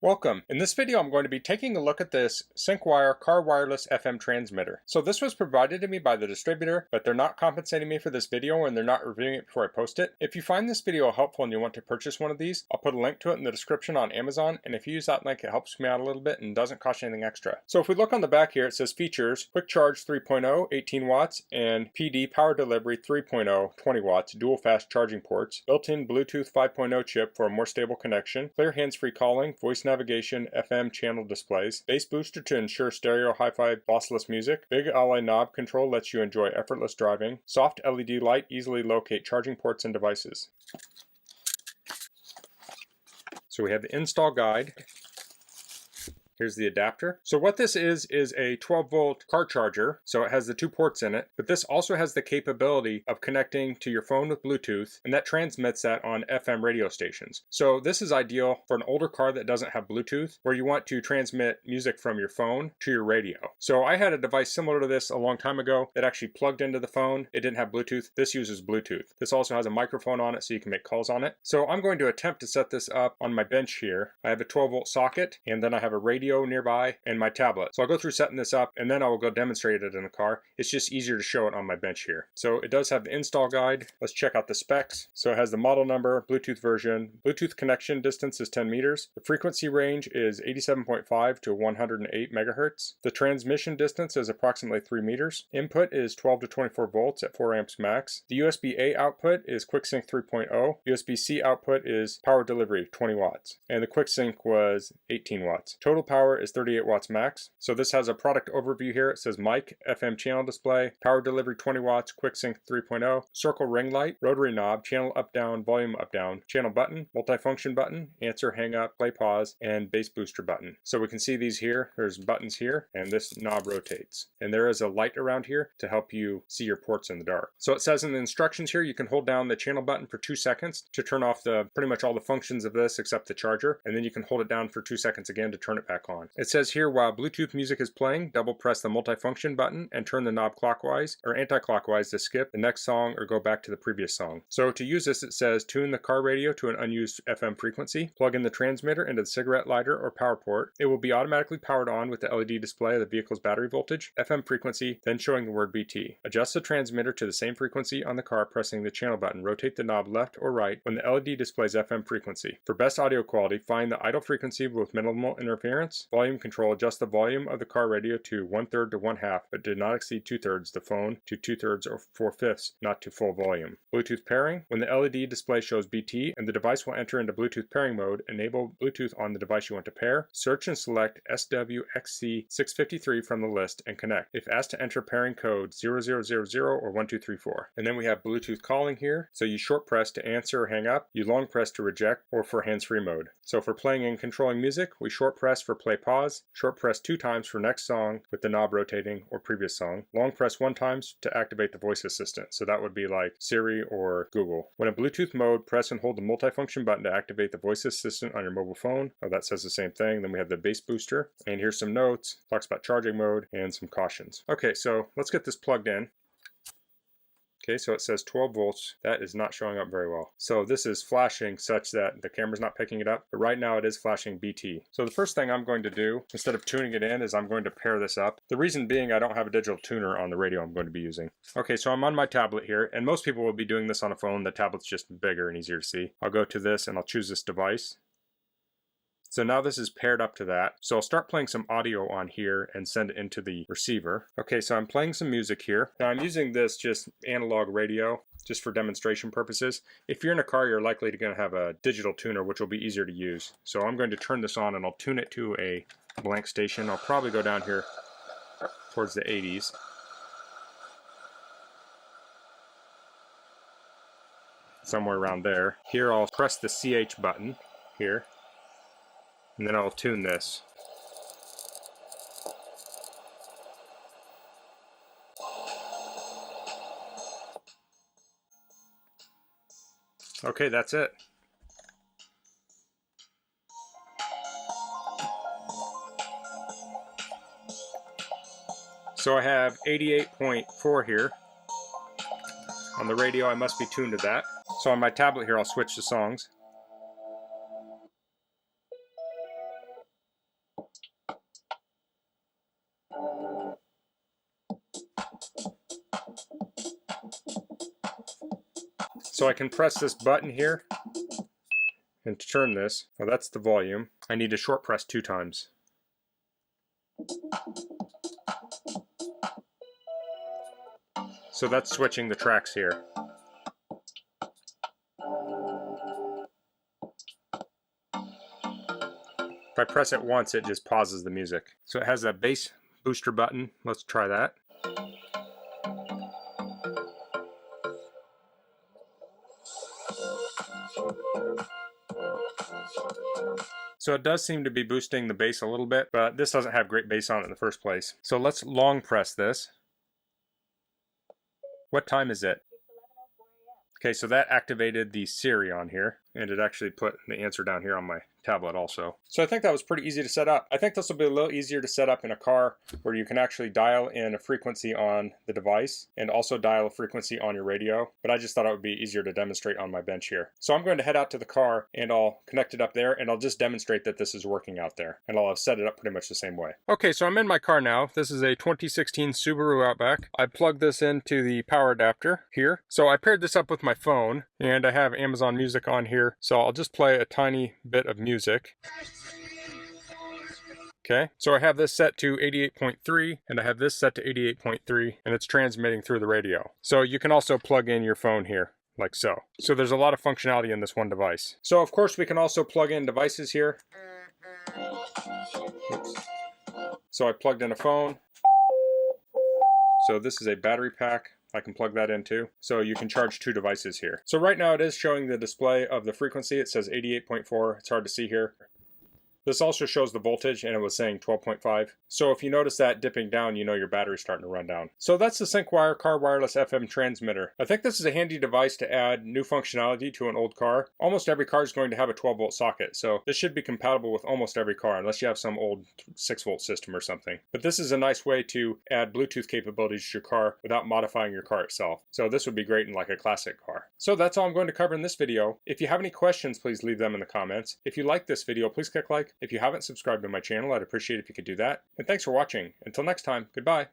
Welcome. In this video I'm going to be taking a look at this Syncwire car wireless FM transmitter. So this was provided to me by the distributor, but they're not compensating me for this video and they're not reviewing it before I post it. If you find this video helpful and you want to purchase one of these, I'll put a link to it in the description on Amazon, and if you use that link it helps me out a little bit and doesn't cost you anything extra. So if we look on the back here, it says features: quick charge 3.0 18 watts and PD power delivery 3.0 20 watts, dual fast charging ports, built-in Bluetooth 5.0 chip for a more stable connection, clear hands-free calling, voice navigation, FM channel displays, bass booster to ensure stereo hi-fi lossless music, big ally knob control lets you enjoy effortless driving, soft LED light easily locate charging ports and devices. So we have the install guide. Here's the adapter. So what this is a 12-volt car charger. So it has the two ports in it, but this also has the capability of connecting to your phone with Bluetooth, and that transmits that on FM radio stations. So this is ideal for an older car that doesn't have Bluetooth, where you want to transmit music from your phone to your radio. So I had a device similar to this a long time ago that actually plugged into the phone. It didn't have Bluetooth. This uses Bluetooth. This also has a microphone on it so you can make calls on it. So I'm going to attempt to set this up on my bench here. I have a 12-volt socket, and then I have a radio nearby and my tablet. So I'll go through setting this up and then I will go demonstrate it in the car. It's just easier to show it on my bench here. So it does have the install guide. Let's check out the specs. So it has the model number, Bluetooth version, Bluetooth connection distance is 10 meters. The frequency range is 87.5 to 108 megahertz. The transmission distance is approximately 3 meters. Input is 12 to 24 volts at 4 amps max. The USB-A output is QuickSync 3.0. USB-C output is power delivery 20 watts. And the QuickSync was 18 watts. Total power is 38 watts max. So this has a product overview here. It says mic, FM channel display, power delivery 20 watts, QuickSync 3.0, circle ring light, rotary knob, channel up down, volume up down, channel button, multifunction button, answer, hang up, play pause, and bass booster button. So we can see these here. There's buttons here, and this knob rotates. And there is a light around here to help you see your ports in the dark. So it says in the instructions here, you can hold down the channel button for 2 seconds to turn off pretty much all the functions of this except the charger, and then you can hold it down for 2 seconds again to turn it back on. It says here, while Bluetooth music is playing, double press the multifunction button and turn the knob clockwise or anti-clockwise to skip the next song or go back to the previous song. So to use this, it says tune the car radio to an unused FM frequency, plug in the transmitter into the cigarette lighter or power port. It will be automatically powered on with the LED display of the vehicle's battery voltage, FM frequency, then showing the word BT. Adjust the transmitter to the same frequency on the car pressing the channel button. Rotate the knob left or right when the LED displays FM frequency. For best audio quality, find the idle frequency with minimal interference. Volume control, adjust the volume of the car radio to 1/3 to 1/2, but do not exceed 2/3, the phone to 2/3 or 4/5, not to full volume. Bluetooth pairing, when the LED display shows BT and the device will enter into Bluetooth pairing mode, enable Bluetooth on the device you want to pair. Search and select SWXC653 from the list and connect. If asked to enter pairing code 0000 or 1234. And then we have Bluetooth calling here. So you short press to answer or hang up, you long press to reject, or for hands-free mode. So for playing and controlling music, we short press for play pause, short press 2 times for next song with the knob rotating or previous song, long press 1 time to activate the voice assistant. So that would be like Siri or Google. When in Bluetooth mode, press and hold the multifunction button to activate the voice assistant on your mobile phone. Oh, that says the same thing. Then we have the bass booster, and here's some notes, talks about charging mode and some cautions. Okay, so let's get this plugged in. Okay, so it says 12 volts. That is not showing up very well. So this is flashing such that the camera's not picking it up, but right now it is flashing BT. So the first thing I'm going to do, instead of tuning it in, is I'm going to pair this up. The reason being I don't have a digital tuner on the radio I'm going to be using. Okay, so I'm on my tablet here, and most people will be doing this on a phone. The tablet's just bigger and easier to see. I'll go to this and I'll choose this device. So now this is paired up to that. So I'll start playing some audio on here and send it into the receiver. Okay, so I'm playing some music here. Now I'm using this just analog radio, just for demonstration purposes. If you're in a car, you're likely to have a digital tuner, which will be easier to use. So I'm going to turn this on and I'll tune it to a blank station. I'll probably go down here towards the 80s. Somewhere around there. Here I'll press the CH button here. And then I'll tune this. Okay, that's it. So I have 88.4 here. On the radio I must be tuned to that. So on my tablet here I'll switch to songs. So I can press this button here and turn this. Well, that's the volume. I need to short press 2 times. So that's switching the tracks here. If I press it once, it just pauses the music. So it has a bass booster button. Let's try that. So it does seem to be boosting the bass a little bit, but this doesn't have great bass on it in the first place. So let's long press this. What time is it? Okay, so that activated the Siri on here, and it actually put the answer down here on my tablet also. So I think that was pretty easy to set up. I think this will be a little easier to set up in a car where you can actually dial in a frequency on the device and also dial a frequency on your radio, but I just thought it would be easier to demonstrate on my bench here. So I'm going to head out to the car and I'll connect it up there and I'll just demonstrate that this is working out there, and I'll have set it up pretty much the same way. Okay, so I'm in my car now. This is a 2016 Subaru Outback. I plugged this into the power adapter here. So I paired this up with my phone and I have Amazon Music on here, so I'll just play a tiny bit of music. Okay, so I have this set to 88.3 and I have this set to 88.3 and it's transmitting through the radio. So you can also plug in your phone here, like so. So there's a lot of functionality in this one device. So of course we can also plug in devices here. Oops. So I plugged in a phone. So this is a battery pack. I can plug that into. So you can charge 2 devices here. So right now it is showing the display of the frequency. It says 88.4. It's hard to see here. This also shows the voltage, and it was saying 12.5. So if you notice that dipping down, you know your battery's starting to run down. So that's the Syncwire car wireless FM transmitter. I think this is a handy device to add new functionality to an old car. Almost every car is going to have a 12-volt socket, so this should be compatible with almost every car, unless you have some old 6-volt system or something. But this is a nice way to add Bluetooth capabilities to your car without modifying your car itself. So this would be great in like a classic car. So that's all I'm going to cover in this video. If you have any questions, please leave them in the comments. If you like this video, please click like. If you haven't subscribed to my channel, I'd appreciate it if you could do that. And thanks for watching. Until next time, goodbye.